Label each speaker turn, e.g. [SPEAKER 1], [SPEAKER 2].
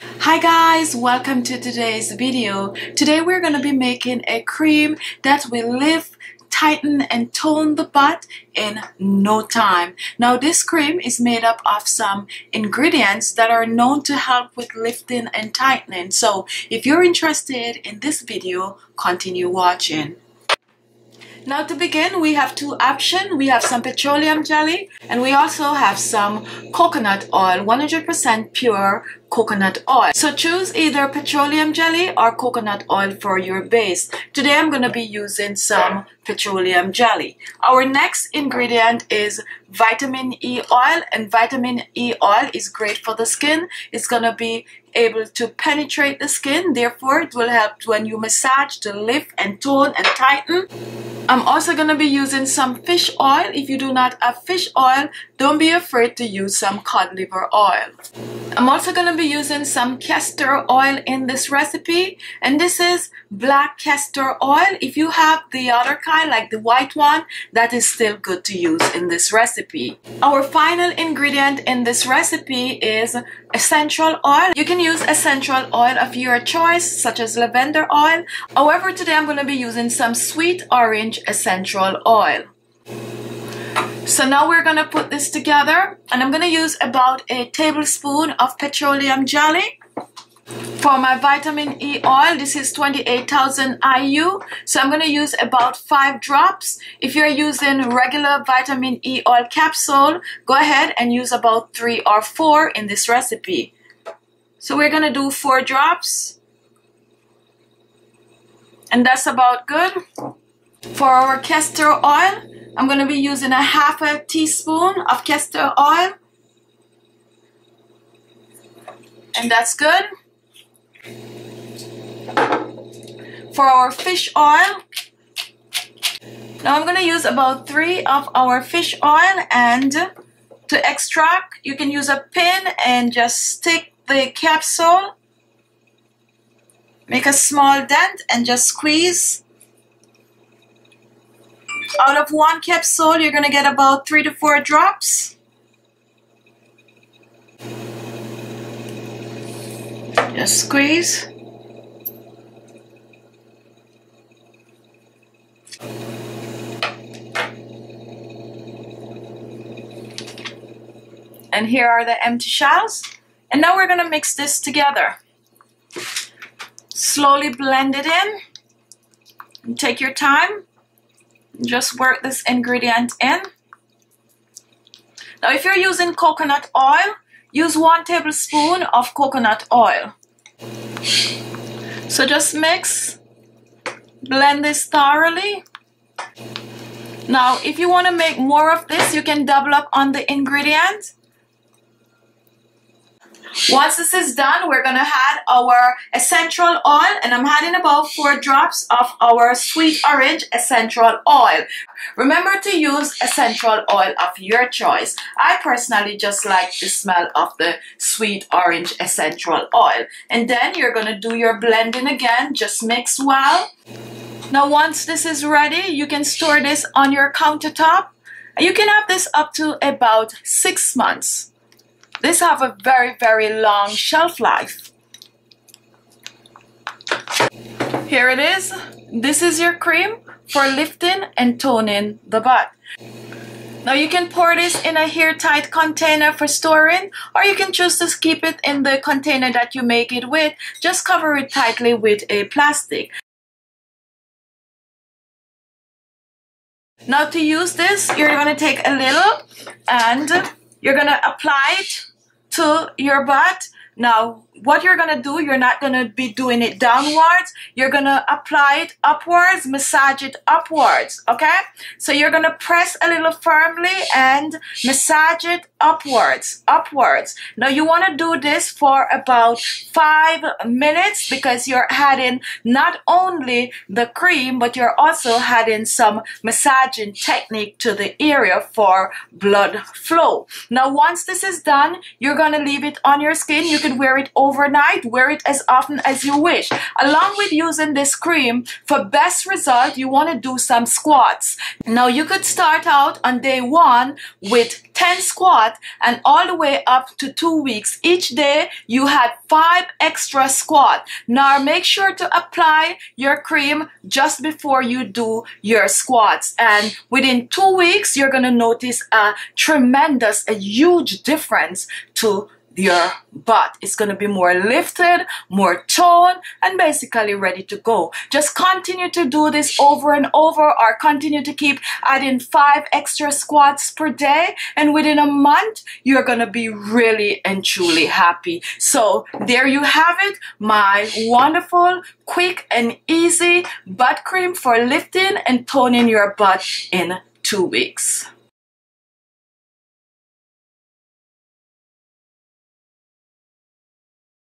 [SPEAKER 1] Hi guys, welcome to today's video. Today we're going to be making a cream that will lift, tighten and tone the butt in no time. Now this cream is made up of some ingredients that are known to help with lifting and tightening. So if you're interested in this video, continue watching. Now to begin, we have two options. We have some petroleum jelly and we also have some coconut oil, 100% pure coconut oil. So choose either petroleum jelly or coconut oil for your base. Today I'm going to be using some petroleum jelly. Our next ingredient is vitamin E oil, and vitamin E oil is great for the skin. It's going to be able to penetrate the skin, therefore it will help when you massage to lift and tone and tighten. I'm also going to be using some fish oil. If you do not have fish oil, don't be afraid to use some cod liver oil. I'm also going to be using some castor oil in this recipe, and this is black castor oil. If you have the other kind, like the white one, that is still good to use in this recipe. Our final ingredient in this recipe is essential oil. You can use essential oil of your choice, such as lavender oil. However, today I'm going to be using some sweet orange essential oil. So now we're going to put this together, and I'm going to use about a tablespoon of petroleum jelly. For my vitamin E oil, this is 28,000 IU, so I'm going to use about 5 drops. If you're using regular vitamin E oil capsule, go ahead and use about 3 or 4 in this recipe. So we're going to do 4 drops, and that's about good. For our castor oil, I'm going to be using a half a teaspoon of castor oil, and that's good. For our fish oil, now I'm going to use about 3 of our fish oil, and to extract, you can use a pin and just stick the capsule, make a small dent and just squeeze. Out of 1 capsule, you're going to get about 3 to 4 drops. Just squeeze. And here are the empty shells. And now we're going to mix this together. Slowly blend it in. And take your time. Just work this ingredient in. Now if you're using coconut oil, use 1 tablespoon of coconut oil. So just mix, blend this thoroughly. Now if you want to make more of this, you can double up on the ingredient. Once this is done, we're going to add our essential oil, and I'm adding about 4 drops of our sweet orange essential oil. Remember to use essential oil of your choice. I personally just like the smell of the sweet orange essential oil. And then you're going to do your blending again, just mix well. Now once this is ready, you can store this on your countertop. You can have this up to about 6 months. This have a very, very long shelf life. Here it is. This is your cream for lifting and toning the butt. Now you can pour this in a airtight container for storing, or you can choose to keep it in the container that you make it with. Just cover it tightly with a plastic. Now to use this, you're going to take a little and you're going to apply it to your butt. Now what you're going to do, you're not going to be doing it downwards. You're going to apply it upwards, massage it upwards, okay? So you're going to press a little firmly and massage it upwards. Now you want to do this for about 5 minutes, because you're adding not only the cream, but you're also adding some massaging technique to the area for blood flow. Now once this is done, you're going to leave it on your skin. You could wear it overnight, wear it as often as you wish. Along with using this cream, for best result, you want to do some squats. Now you could start out on day 1 with 10 squats and all the way up to 2 weeks. Each day you had 5 extra squats. Now make sure to apply your cream just before you do your squats, and within 2 weeks you're going to notice a huge difference to your butt. It's going to be more lifted, more toned, and basically ready to go. Just continue to do this over and over, or continue to keep adding 5 extra squats per day, and within a month you're going to be really and truly happy. So there you have it, my wonderful, quick and easy butt cream for lifting and toning your butt in 2 weeks.